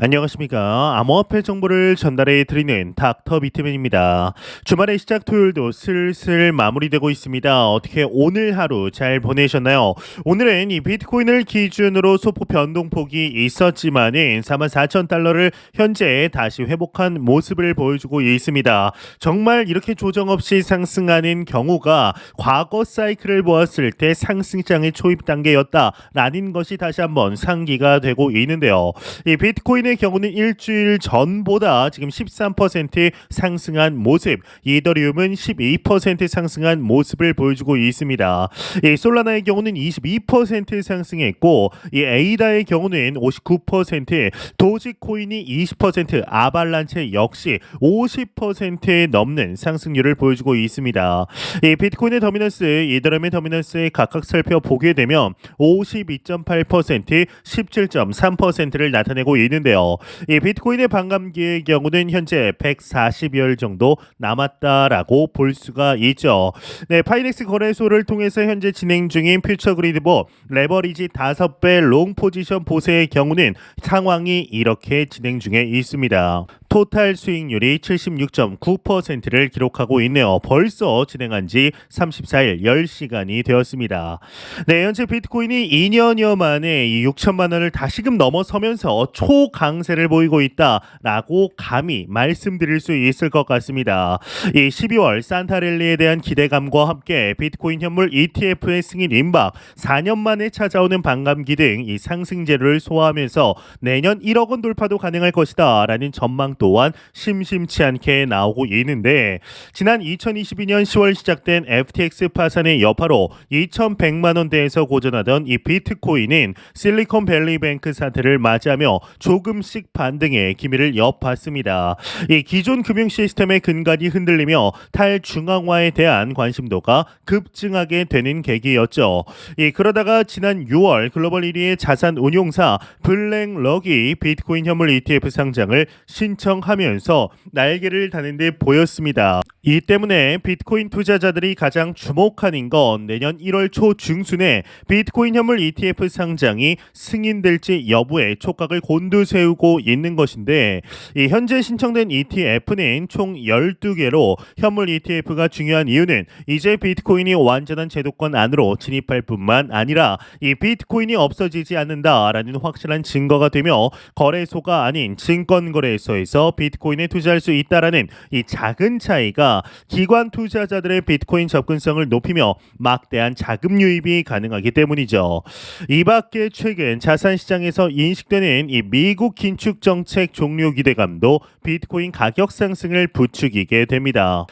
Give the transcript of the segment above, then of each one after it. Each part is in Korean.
안녕하십니까. 암호화폐 정보를 전달해 드리는 닥터 비트맨입니다. 주말의 시작 토요일도 슬슬 마무리되고 있습니다. 어떻게 오늘 하루 잘 보내셨나요? 오늘은 이 비트코인을 기준으로 소폭 변동폭이 있었지만은 44,000달러를 현재 다시 회복한 모습을 보여주고 있습니다. 정말 이렇게 조정 없이 상승하는 경우가 과거 사이클을 보았을 때 상승장의 초입 단계였다라는 것이 다시 한번 상기가 되고 있는데요. 이 비트코인의 경우는 일주일 전보다 지금 13% 상승한 모습, 이더리움은 12% 상승한 모습을 보여주고 있습니다. 이 솔라나의 경우는 22% 상승했고, 이 에이다의 경우는 59%, 도지코인이 20%, 아발란체 역시 50%에 넘는 상승률을 보여주고 있습니다. 이 비트코인의 더미넌스, 이더리움의 더미넌스에 각각 살펴보게 되면 52.8%, 17.3%를 나타내고 있는데요. 이 비트코인의 반감기의 경우는 현재 140여일 정도 남았다라고 볼 수가 있죠. 네, 파이넥스 거래소를 통해서 현재 진행 중인 퓨처 그리드보 레버리지 5배 롱 포지션 보세의 경우는 상황이 이렇게 진행 중에 있습니다. 토탈 수익률이 76.9%를 기록하고 있네요. 벌써 진행한 지 34일 10시간이 되었습니다. 네, 현재 비트코인이 2년여 만에 이 6천만 원을 다시금 넘어서면서 초강세를 보이고 있다라고 감히 말씀드릴 수 있을 것 같습니다. 이 12월 산타랠리에 대한 기대감과 함께 비트코인 현물 ETF의 승인 임박, 4년 만에 찾아오는 반감기 등 이 상승재료를 소화하면서 내년 1억 원 돌파도 가능할 것이다 라는 전망 또한 심심치 않게 나오고 있는데, 지난 2022년 10월 시작된 FTX 파산의 여파로 2,100만 원대에서 고전하던 이 비트코인은 실리콘밸리 뱅크 사태를 맞이하며 조금씩 반등의 기미를 엿봤습니다. 이 기존 금융 시스템의 근간이 흔들리며 탈중앙화에 대한 관심도가 급증하게 되는 계기였죠. 그러다가 지난 6월 글로벌 1위의 자산 운용사 블랙럭이 비트코인 현물 ETF 상장을 신청하면서 날개를 다는 데 보였습니다. 이 때문에 비트코인 투자자들이 가장 주목하는 건 내년 1월 초 중순에 비트코인 현물 ETF 상장이 승인될지 여부에 촉각을 곤두세우고 있는 것인데, 이 현재 신청된 ETF는 총 12개로 현물 ETF가 중요한 이유는 이제 비트코인이 완전한 제도권 안으로 진입할 뿐만 아니라 이 비트코인이 없어지지 않는다라는 확실한 증거가 되며, 거래소가 아닌 증권거래소에서 비트코인에 투자할 수 있다라는 이 작은 차이가 기관 투자자들의 비트코인 접근성을 높이며 막대한 자금 유입이 가능하기 때문이죠. 이 밖에 최근 자산시장에서 인식되는 이 미국 긴축 정책 종료 기대감도 비트코인 가격 상승을 부추기게 됩니다.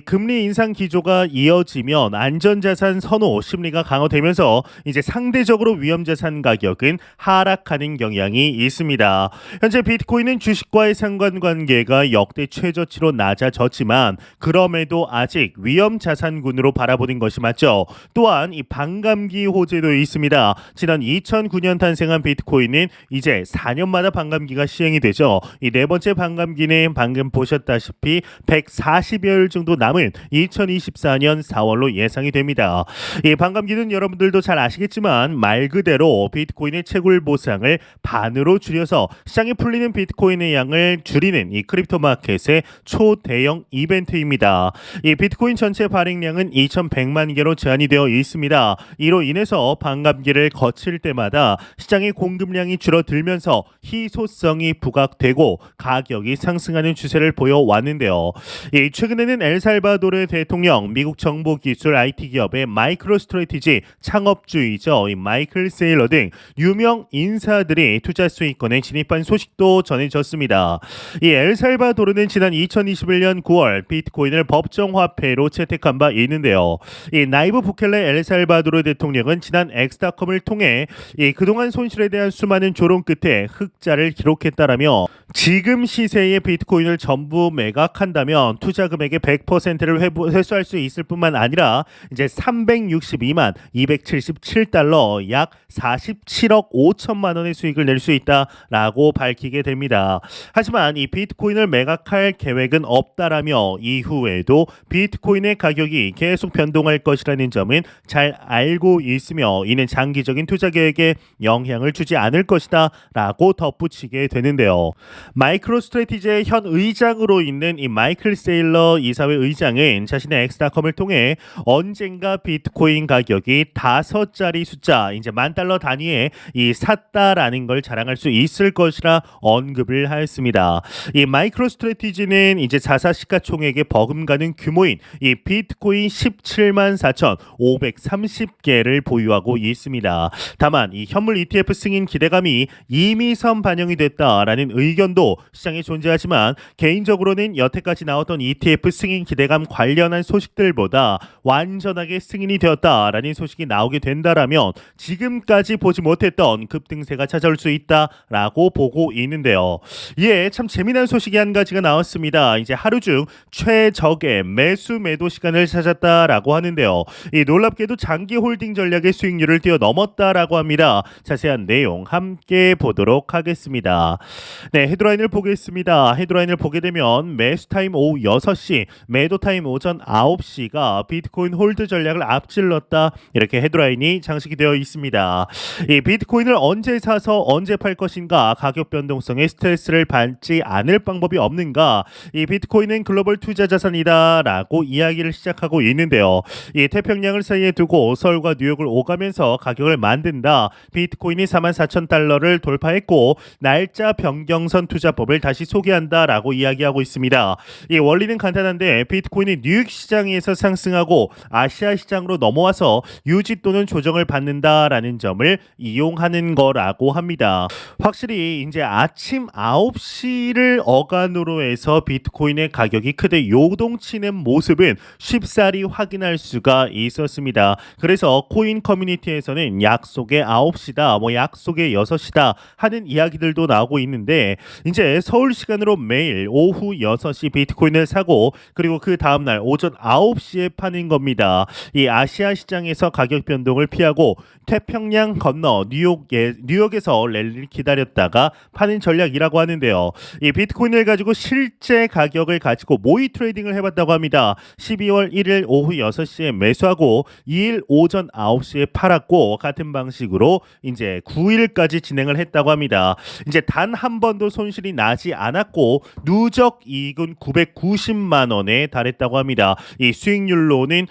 금리 인상 기조가 이어지면 안전자산 선호 심리가 강화되면서 이제 상대적으로 위험자산 가격은 하락하는 경향이 있습니다. 현재 비트코인은 주식과의 상관관계가 역대 최저치로 낮아졌지만 그럼에도 아직 위험자산군으로 바라보는 것이 맞죠. 또한 이 반감기 호재도 있습니다. 지난 2009년 탄생한 비트코인은 이제 4년마다 반감기가 시행이 되죠. 이 네 번째 반감기는 방금 보셨다시피 140여일 정도 남은 2024년 4월로 예상이 됩니다. 이 반감기는 여러분들도 잘 아시겠지만 말 그대로 비트코인의 채굴 보상을 반으로 줄여서 시장에 풀리는 비트코인의 양을 줄이는 이 크립토 마켓의 초대형 이벤트입니다. 이 비트코인 전체 발행량은 2,100만 개로 제한이 되어 있습니다. 이로 인해서 반감기를 거칠 때마다 시장의 공급량이 줄어들면서 희소성이 부각되고 가격이 상승하는 추세를 보여왔는데요. 최근에는 엘살바도르 대통령, 미국 정보기술 IT 기업의 마이크로스트래티지 창업주이죠. 마이클 세일러 등 유명 인사들이 투자 수익권에 진입한 소식도 전해졌습니다. 엘살바도르는 지난 2021년 9월 비트코인을 법정화폐로 채택한 바 있는데요. 나이브 부켈레 엘살바도르 대통령은 지난 엑스닷컴을 통해 그동안 손실에 대한 수많은 조롱 끝에 흑자를 기록했다라며 지금 시세의 비트코인을 전부 매각한다면 투자 금액의 100%를 회수할 수 있을 뿐만 아니라 이제 362만 277달러 약 47억 5천만 원의 수익을 낼 수 있다라고 밝히게 됩니다. 하지만 이 비트코인을 매각할 계획은 없다라며 이후에도 비트코인의 가격이 계속 변동할 것이라는 점은 잘 알고 있으며 이는 장기적인 투자 계획에 영향을 주지 않을 것이다라고 덧붙이게 되는데요. 마이크로 스트래티지의 현 의장으로 있는 이 마이클 세일러 이사회 의장은 자신의 엑스닷컴을 통해 언젠가 비트코인 가격이 5자리 숫자 이제 $10,000 단위에 이 샀다라는 걸 자랑할 수 있을 것이라 언급을 하였습니다. 이 마이크로 스트래티지는 이제 자사 시가총액에 버금가는 규모인 이 비트코인 17만 4,530개를 보유하고 있습니다. 다만 이 현물 ETF 승인 기대감이 이미 선 반영이 됐다라는 의견도 시장에 존재하지만 개인적으로는 여태까지 나왔던 ETF 승인 기대감 관련한 소식들보다 완전하게 승인이 되었다라는 소식이 나오게 된다라면 지금까지 보지 못했던 급등세가 찾아올 수 있다라고 보고 있는데요. 예, 참 재미난 소식이 한 가지가 나왔습니다. 이제 하루 중 최적의 매수 매도 시간을 찾았다라고 하는데요. 이 놀랍게도 장기 홀딩 전략의 수익률을 뛰어넘었다라고 합니다. 자세한 내용 함께 보도록 하겠습니다. 네, 헤드라인을 보겠습니다. 헤드라인을 보게 되면 매수 타임 오후 6시, 매도 타임 오전 9시가 비트코인 홀드 전략을 앞질렀다. 이렇게 헤드라인이 장식이 되어 있습니다. 이 비트코인을 언제 사서 언제 팔 것인가, 가격 변동성에 스트레스를 받지 않을 방법이 없는가, 이 비트코인은 글로벌 투자 자산이다라고 이야기를 시작하고 있는데요. 이 태평양을 사이에 두고 서울과 뉴욕을 오가면서 가격을 만든다. 비트코인이 44,000달러를 돌파했고 날짜 변경선 투자법을 다시 소개한다라고 이야기하고 있습니다. 이 원리는 간단한데 비트코인이 뉴욕 시장에서 상승하고 아시아 시장으로 넘어와서 유지 또는 조정을 받는다라는 점을 이용하는 거라고 합니다. 확실히 이제 아침 9시를 어간으로 해서 비트코인의 가격이 크게 요동치는 모습은 쉽사리 확인할 수가 있었습니다. 그래서 코인 커뮤니티에서는 약속의 9시다, 뭐 약속의 6시다 하는 이야기들도 나오고 있는데 이제 서울 시간으로 매일 오후 6시 비트코인을 사고 그리고 그 다음날 오전 9시에 파는 겁니다. 이 아시아 시장에서 가격 변동을 피하고 태평양 건너 뉴욕에서 랠리를 기다렸다가 파는 전략이라고 하는데요. 이 비트코인을 가지고 실제 가격을 가지고 모의 트레이딩을 해봤다고 합니다. 12월 1일 오후 6시에 매수하고 2일 오전 9시에 팔았고 같은 방식으로 이제 9일까지 진행을 했다고 합니다. 이제 단 한 번도 손실이 나지 않았고 누적 이익은 990만 원에 달했다고 합니다. 이 수익률로는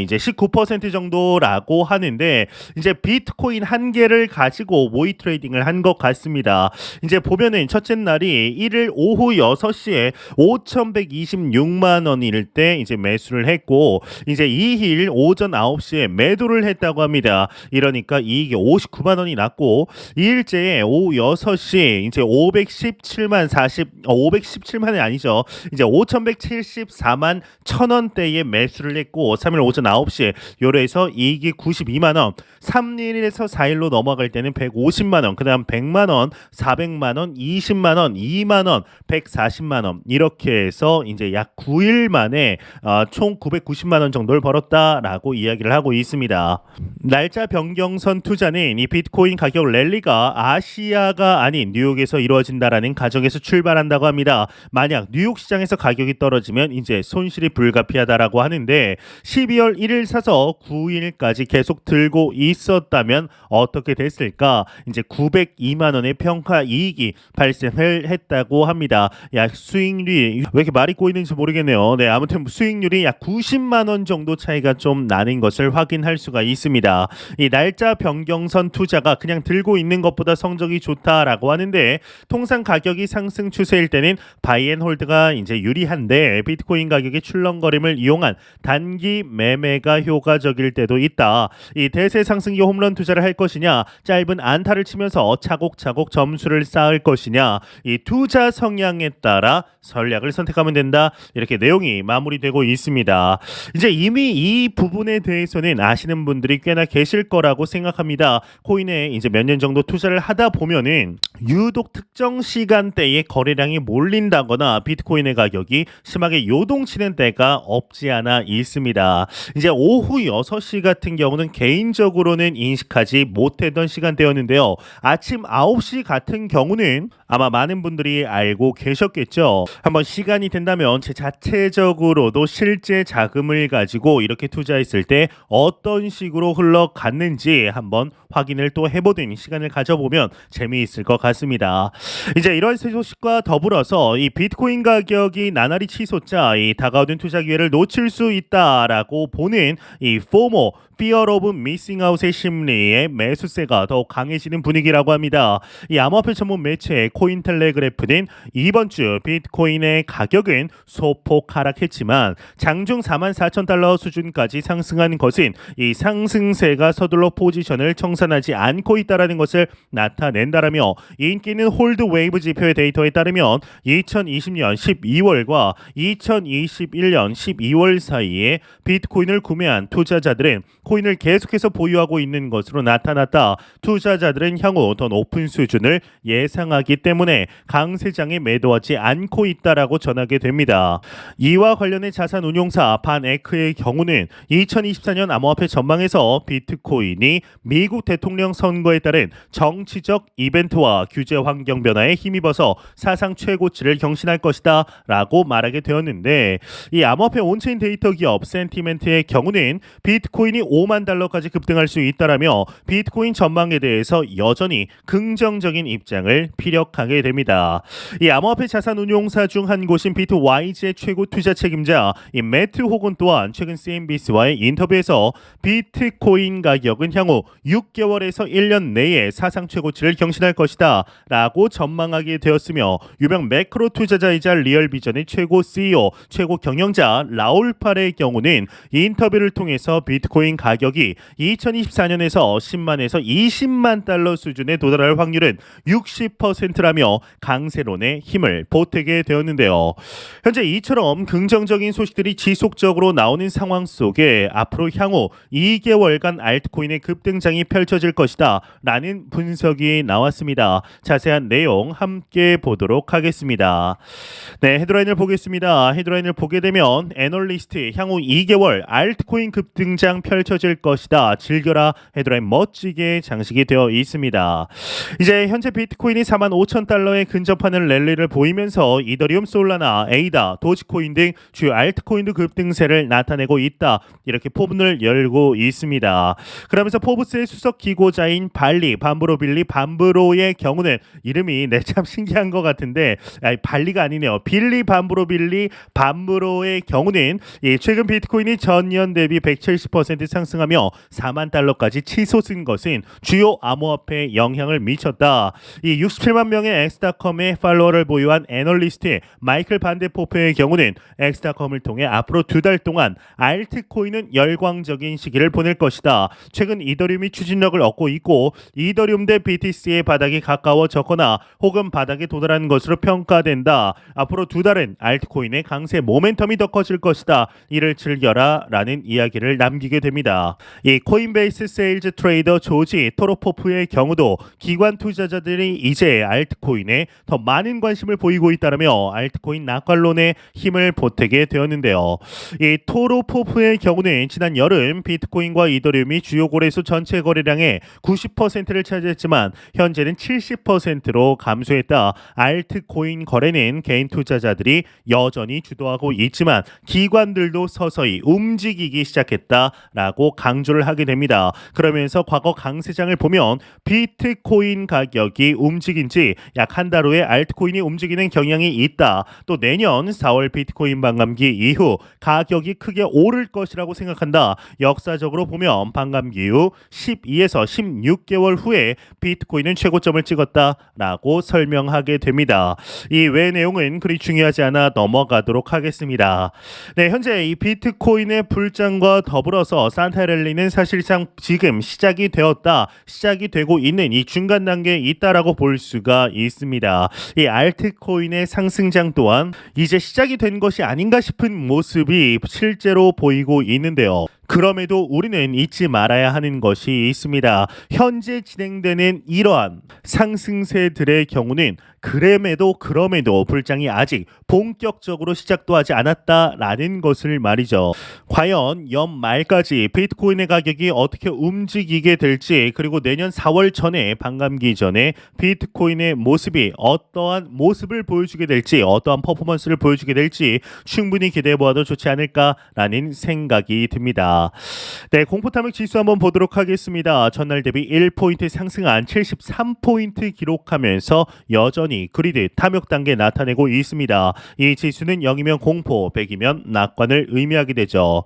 이제 19% 정도라고 하는데 이제 비트코인 한 개를 가지고 모의 트레이딩을 한 것 같습니다. 이제 보면은 첫째 날이 1일 오후 6시에 5,126만 원일 때 이제 매수를 했고 이제 2일 오전 9시에 매도를 했다고 합니다. 이러니까 이익이 59만 원이 났고 2일째에 오후 6시 이제 517만이 아니죠. 이제 5,174만 1,000원대에 매수를 했고 3일 오전 9시에 요래서 이익이 92만 원. 3일에서 4일로 넘어갈 때는 150만 원, 그다음 100만 원, 400만 원, 20만 원, 2만 원, 140만 원 이렇게 해서 이제 약 9일 만에 총 990만 원 정도를 벌었다라고 이야기를 하고 있습니다. 날짜 변경선 투자는 이 비트코인 가격 랠리가 아시아가 아닌 뉴욕에서 이루어진다라는 가정에서 출발한다고 합니다. 만약 뉴욕 시장에서 가격이 떨어지면 이제 손실이 불가피하다라고 하는데 12월 1일 사서 9일까지 계속 들고 있었다면 어떻게 됐을까? 이제 902만 원의 평가 이익이 발생을 했다고 합니다. 약 수익률이 왜 이렇게 말이 꼬이는지 모르겠네요. 네, 아무튼 수익률이 약 90만 원 정도 차이가 좀 나는 것을 확인할 수가 있습니다. 이 날짜 변경선 투자가 그냥 들고 있는 것보다 성적이 좋다라고 하는데 통상 가격이 상승 추세일 때는 바이앤홀드가 이제 유리한데 비트코인 가격의 출렁거림을 이용한 단기 매매가 효과적일 때도 있다. 이 대세 상승기 홈런 투자를 할 것이냐, 짧은 안타를 치면서 차곡차곡 점수를 쌓을 것이냐, 이 투자 성향에 따라 전략을 선택하면 된다. 이렇게 내용이 마무리되고 있습니다. 이제 이미 이 부분에 대해서는 아시는 분들이 꽤나 계실 거라고 생각합니다. 코인에 이제 몇 년 정도 투자를 하다 보면은 유독 특정 시간대에 거래량이 몰린다거나 비트코인의 가격이 심하게 요동치는 때가 없지 않아 있습니다. 이제 오후 6시 같은 경우는 개인적으로는 인식하지 못했던 시간대였는데요. 아침 9시 같은 경우는 아마 많은 분들이 알고 계셨겠죠. 한번 시간이 된다면 제 자체적으로도 실제 자금을 가지고 이렇게 투자했을 때 어떤 식으로 흘러갔는지 한번 확인을 또 해보는 시간을 가져보면 재미있을 것 같습니다. 이제 이런 소식과 더불어서 이 비트코인 가격이 나날이 치솟자 이 다가오는 투자 기회를 놓칠 수 있다라고 보는 이 FOMO Fear of Missing Out의 심리에 매수세가 더욱 강해지는 분위기라고 합니다. 이 암호화폐 전문 매체 코인텔레그래프는 이번 주 비트코인의 가격은 소폭 하락했지만 장중 44,000달러 수준까지 상승한 것은 이 상승세가 서둘러 포지션을 청산하지 않고 있다는 것을 나타낸다라며 인기 있는 홀드 웨이브 지표의 데이터에 따르면 2020년 12월과 2021년 12월 사이에 비트코인을 구매한 투자자들은 코인을 계속해서 보유하고 있는 것으로 나타났다. 투자자들은 향후 더 높은 수준을 예상하기 때문에 강세장에 매도하지 않고 있다라고 전하게 됩니다. 이와 관련해 자산운용사 반에크의 경우는 2024년 암호화폐 전망에서 비트코인이 미국 대통령 선거에 따른 정치적 이벤트와 규제 환경 변화에 힘입어서 사상 최고치를 경신할 것이다 라고 말하게 되었는데, 이 암호화폐 온체인 데이터 기업 센티멘트의 경우는 비트코인이 5만 달러까지 급등할 수 있다라며 비트코인 전망에 대해서 여전히 긍정적인 입장을 피력하게 됩니다. 이 암호화폐 자산운용사 중 한 곳인 비트와이즈의 최고 투자 책임자 이 매트 호건 또한 최근 CNBC와의 인터뷰에서 비트코인 가격은 향후 6개월에서 1년 내에 사상 최고치를 경신할 것이다 라고 전망하게 되었으며, 유명 매크로 투자자이자 리얼비전의 최고 CEO, 최고 경영자 라울 팔의 경우는 인터뷰를 통해서 비트코인 가격이 2024년에서 10만에서 20만 달러 수준에 도달할 확률은 60%라며 강세론에 힘을 보태게 되었는데요. 현재 이처럼 긍정적인 소식들이 지속적으로 나오는 상황 속에 앞으로 향후 2개월간 알트코인의 급등장이 펼쳐질 것이다 라는 분석이 나왔습니다. 자세한 내용 함께 보도록 하겠습니다. 네, 헤드라인을 보겠습니다. 헤드라인을 보게 되면 애널리스트 향후 2개월 알트코인 급등장 펼쳐질 것이다. 즐겨라 헤드라인 멋지게 장식이 되어 있습니다. 이제 현재 비트코인이 45,000달러에 근접하는 랠리를 보이면서 이더리움, 솔라나, 에이다, 도지코인 등 주요 알트코인도 급등세를 나타내고 있다. 이렇게 포문을 열고 있습니다. 그러면서 포브스의 수석 기고자인 발리, 밤브로빌리, 밤브로의 경우는 이름이 참 신기한 것 같은데 발리가 아니네요. 빌리 밤브로빌리 밤브로의 경우는 최근 비트코인이 전년 대비 170% 상승하며 4만 달러까지 치솟은 것은 주요 암호화폐에 영향을 미쳤다. 이 67만 명의 엑스닷컴의 팔로워를 보유한 애널리스트 마이클 반데포프의 경우는 엑스닷컴을 통해 앞으로 2달 동안 알트코인은 열광적인 시기를 보낼 것이다. 최근 이더리움이 추진력을 얻고 있고 이더리움 대 BTC의 바닥이 가까워졌거나 혹은 바닥에 도달한 것으로 평가된다. 앞으로 2달은 알트코인의 강세 모멘텀이 더 커질 것이다. 이를 즐겨라 라는 이야기를 남기게 됩니다. 이 코인베이스 세일즈 트레이더 조지 토로포프의 경우도 기관 투자자들이 이제 알트코인에 더 많은 관심을 보이고 있다며 알트코인 낙관론에 힘을 보태게 되었는데요. 이 토로포프의 경우는 지난 여름 비트코인과 이더리움이 주요 거래소 전체 거래량의 90%를 차지했지만 현재는 70%로 감소했다. 알트코인 거래는 개인 투자자들이 여전히 주도하고 있지만 기관들도 서서히 움직이기 시작했다라고 강조를 하게 됩니다. 그러면서 과거 강세장을 보면 비트코인 가격이 움직인 지 약 한 달 후에 알트코인이 움직이는 경향이 있다. 또 내년 4월 비트코인 반감기 이후 가격이 크게 오를 것이라고 생각한다. 역사적으로 보면 반감기 이후 12에서 16개월 후에 비트코인은 최고점을 찍었다라고 설명하게 됩니다. 이 외 내용은 그리 중요하지 않아 넘어가도록 하겠습니다. 네, 현재 이 비트코인의 불장과 더불어서 산타랠리는 사실상 지금 시작이 되고 있는 이 중간 단계에 있다라고 볼 수가 있습니다. 이 알트코인의 상승장 또한 이제 시작이 된 것이 아닌가 싶은 모습이 실제로 보이고 있는데요. 그럼에도 우리는 잊지 말아야 하는 것이 있습니다. 현재 진행되는 이러한 상승세들의 경우는 그럼에도 불장이 아직 본격적으로 시작도 하지 않았다라는 것을 말이죠. 과연 연말까지 비트코인의 가격이 어떻게 움직이게 될지, 그리고 내년 4월 전에 반감기 전에 비트코인의 모습이 어떠한 모습을 보여주게 될지, 어떠한 퍼포먼스를 보여주게 될지 충분히 기대해 보아도 좋지 않을까라는 생각이 듭니다. 네, 공포탐욕 지수 한번 보도록 하겠습니다. 전날 대비 1포인트 상승한 73포인트 기록하면서 여전히 그리드 탐욕 단계 나타내고 있습니다. 이 지수는 0이면 공포, 100이면 낙관을 의미하게 되죠.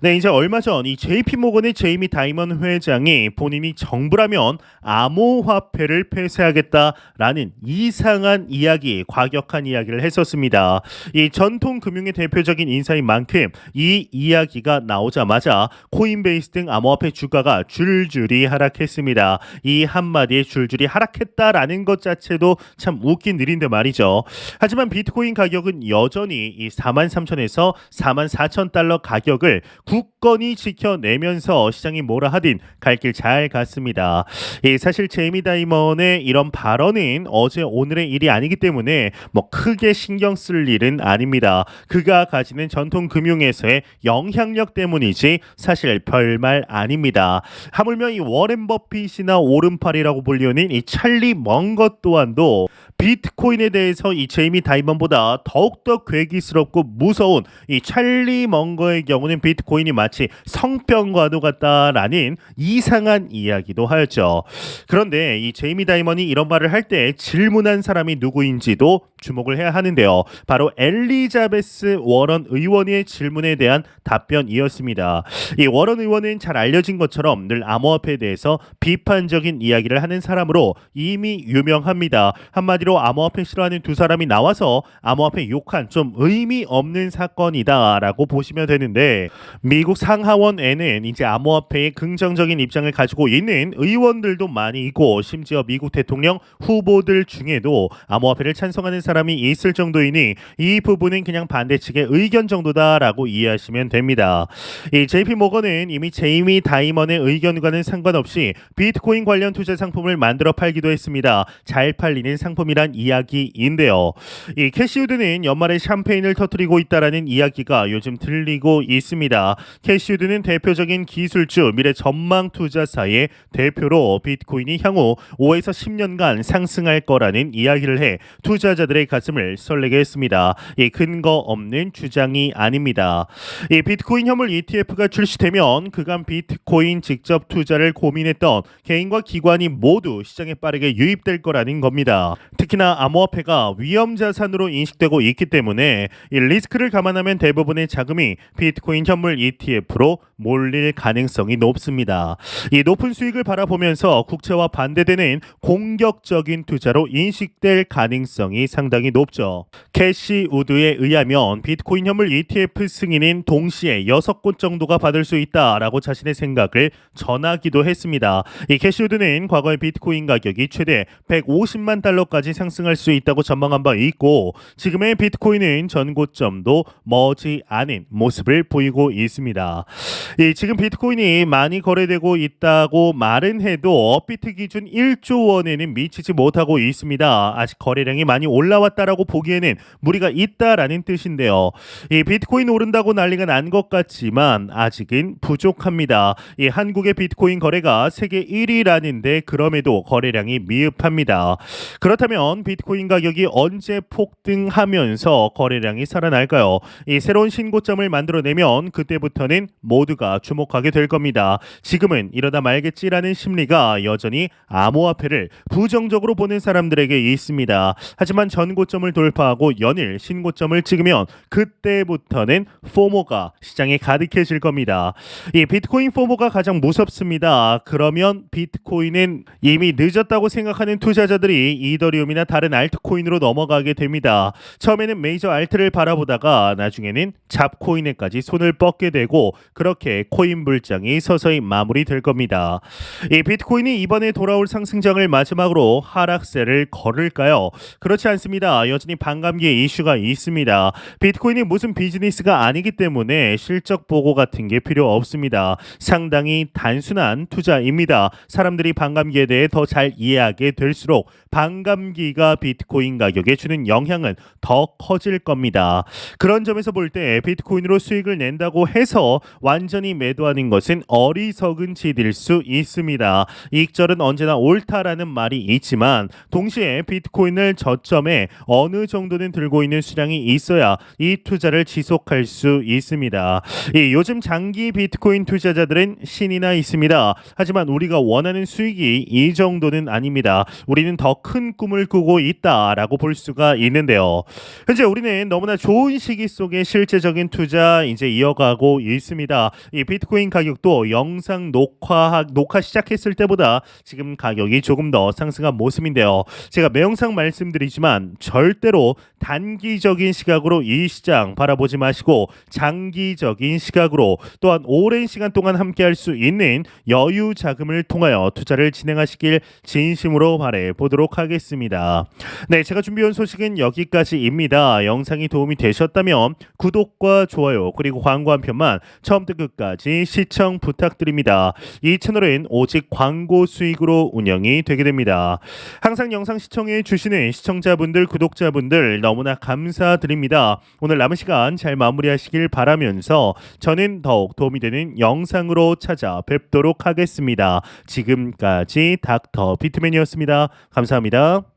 네, 이제 얼마 전 이 JP모건의 제이미 다이먼 회장이 본인이 정부라면 암호화폐를 폐쇄하겠다라는 이상한 이야기, 과격한 이야기를 했었습니다. 이 전통 금융의 대표적인 인사인 만큼 이 이야기가 나오자마자 코인베이스 등 암호화폐 주가가 줄줄이 하락했습니다. 이 한마디에 줄줄이 하락했다라는 것 자체도 참 웃긴 일인데 말이죠. 하지만 비트코인 가격은 여전히 이 43,000에서 44,000달러 가격을 굳건히 지켜내면서 시장이 뭐라 하든 갈 길 잘 갔습니다. 사실 제이미 다이먼의 이런 발언은 어제 오늘의 일이 아니기 때문에 뭐 크게 신경 쓸 일은 아닙니다. 그가 가지는 전통 금융에서의 영향력 때문이지 사실 별말 아닙니다. 하물며 이 워렌 버핏이나 오른팔이라고 불리는 이 찰리 먼것 또한도 비트코인에 대해서 이 제이미 다이먼보다 더욱더 괴기스럽고 무서운 이 찰리 먼거의 경우는 비트코인이 마치 성병과도 같다라는 이상한 이야기도 하였죠. 그런데 이 제이미 다이먼이 이런 말을 할 때 질문한 사람이 누구인지도 주목을 해야 하는데요. 바로 엘리자베스 워런 의원의 질문에 대한 답변이었습니다. 이 워런 의원은 잘 알려진 것처럼 늘 암호화폐에 대해서 비판적인 이야기를 하는 사람으로 이미 유명합니다. 한마디로 암호화폐 싫어하는 두 사람이 나와서 암호화폐 욕한 좀 의미 없는 사건이다라고 보시면 되는데, 미국 상하원에는 이제 암호화폐에 긍정적인 입장을 가지고 있는 의원들도 많이 있고, 심지어 미국 대통령 후보들 중에도 암호화폐를 찬성하는 사람이 있을 정도이니 이 부분은 그냥 반대 측의 의견 정도다라고 이해하시면 됩니다. 이 JP 모건은 이미 제이미 다이먼의 의견과는 상관없이 비트코인 관련 투자 상품을 만들어 팔기도 했습니다. 잘 팔리는 상품이란 이야기인데요. 이 캐시우드는 연말에 샴페인을 터뜨리고 있다라는 이야기가 요즘 들리고 있습니다. 캐시우드는 대표적인 기술주 미래 전망 투자사의 대표로 비트코인이 향후 5에서 10년간 상승할 거라는 이야기를 해 투자자들의 가슴을 설레게 했습니다. 이 근거 없는 주장이 아닙니다. 이 비트코인 현물 ETF가 출시되면 그간 비트코인 직접 투자를 고민했던 개인과 기관이 모두 시장에 빠르게 유입될 거라는 겁니다. 특히나 암호화폐가 위험 자산으로 인식되고 있기 때문에 이 리스크를 감안하면 대부분의 자금이 비트코인 현물 ETF로 몰릴 가능성이 높습니다. 이 높은 수익을 바라보면서 국채와 반대되는 공격적인 투자로 인식될 가능성이 상당히 높죠. 캐시 우드에 의하면 비트코인 현물 ETF 승인인 동시에 6곳 정도가 받을 수 있다라고 자신의 생각을 전하기도 했습니다. 이 캐시 우드는 과거에 비트코인 가격이 최대 150만 달러까지 상승할 수 있다고 전망한 바 있고, 지금의 비트코인은 전 고점도 머지 않은 모습을 보이고 있습니다. 지금 비트코인이 많이 거래되고 있다고 말은 해도 업비트 기준 1조 원에는 미치지 못하고 있습니다. 아직 거래량이 많이 올라왔다라고 보기에는 무리가 있다라는 뜻인데요. 이 비트코인 오른다고 난리가 난 것 같지만 아직은 부족합니다. 이 한국의 비트코인 거래가 세계 1위라는데 그럼에도 거래량이 미흡합니다. 그렇다면 비트코인 가격이 언제 폭등하면서 거래량이 살아날까요? 이 새로운 신고점을 만들어내면 그때부터는 모두가 주목하게 될 겁니다. 지금은 이러다 말겠지라는 심리가 여전히 암호화폐를 부정적으로 보는 사람들에게 있습니다. 하지만 전고점을 돌파하고 연일 신고점을 찍으면 그때부터는 포모가 시장에 가득해질 겁니다. 이 비트코인 포모가 가장 무섭습니다. 그러면 비트코인은 이미 늦었다고 생각하는 투자자들이 이더리움이 이더리움이나 다른 알트코인으로 넘어가게 됩니다. 처음에는 메이저 알트를 바라보다가 나중에는 잡코인에까지 손을 뻗게 되고 그렇게 코인 불장이 서서히 마무리될 겁니다. 이 비트코인이 이번에 돌아올 상승장을 마지막으로 하락세를 걸을까요? 그렇지 않습니다. 여전히 반감기의 이슈가 있습니다. 비트코인이 무슨 비즈니스가 아니기 때문에 실적 보고 같은 게 필요 없습니다. 상당히 단순한 투자입니다. 사람들이 반감기에 대해 더 잘 이해하게 될수록 반감기가 비트코인 가격에 주는 영향은 더 커질 겁니다. 그런 점에서 볼 때 비트코인으로 수익을 낸다고 해서 완전히 매도하는 것은 어리석은 짓일 수 있습니다. 이익절은 언제나 옳다라는 말이 있지만 동시에 비트코인을 저점에 어느 정도는 들고 있는 수량이 있어야 이 투자를 지속할 수 있습니다. 요즘 장기 비트코인 투자자들은 신이나 있습니다. 하지만 우리가 원하는 수익이 이 정도는 아닙니다. 우리는 더 큰 꿈을 꾸고 있다라고 볼 수가 있는데요. 현재 우리는 너무나 좋은 시기 속에 실제적인 투자 이제 이어가고 있습니다. 이 비트코인 가격도 영상 녹화 시작했을 때보다 지금 가격이 조금 더 상승한 모습인데요. 제가 매 영상 말씀드리지만 절대로 단기적인 시각으로 이 시장 바라보지 마시고 장기적인 시각으로 또한 오랜 시간 동안 함께할 수 있는 여유 자금을 통하여 투자를 진행하시길 진심으로 바래 보도록 하겠습니다. 네, 제가 준비한 소식은 여기까지입니다. 영상이 도움이 되셨다면 구독과 좋아요 그리고 광고 한 편만 처음부터 끝까지 시청 부탁드립니다. 이 채널은 오직 광고 수익으로 운영이 되게 됩니다. 항상 영상 시청해 주시는 시청자분들 구독자분들 너무나 감사드립니다. 오늘 남은 시간 잘 마무리하시길 바라면서 저는 더욱 도움이 되는 영상으로 찾아뵙도록 하겠습니다. 지금까지 닥터 비트맨이었습니다. 감사합니다.